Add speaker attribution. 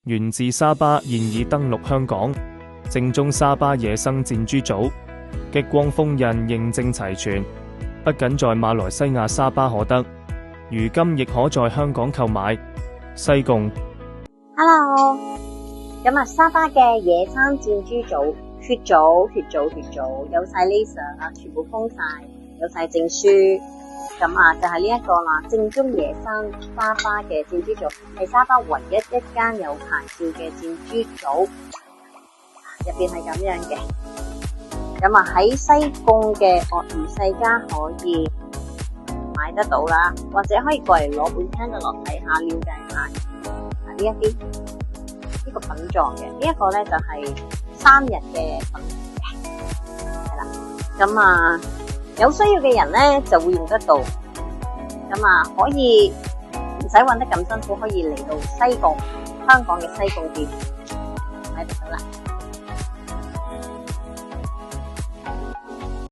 Speaker 1: 源自沙巴，現已登陸香港。正宗沙巴野生箭豬棗，極光封印認證齊全，不僅在馬來西亞沙巴可得，如今亦可在香港購買。西貢
Speaker 2: Hello， 咁啊，沙巴嘅野生箭豬棗，血棗，有晒 laser 啊，全部封晒，有晒證書。咁啊，就係呢一個啦，正宗野生沙巴嘅箭豬棗，係沙巴唯一一間有牌照嘅箭豬棗，入邊係咁樣嘅。咁啊，喺西貢嘅鱷魚世家可以買得到啦，或者可以過嚟攞本 catalog 睇下，了解下呢一啲呢個品狀嘅。呢一個咧就係3日嘅品嘅，係啦。咁啊，有需要嘅人咧就會用得到。咁啊，可以唔使搵得咁辛苦，可以嚟到西貢，香港嘅西貢店買得到啦。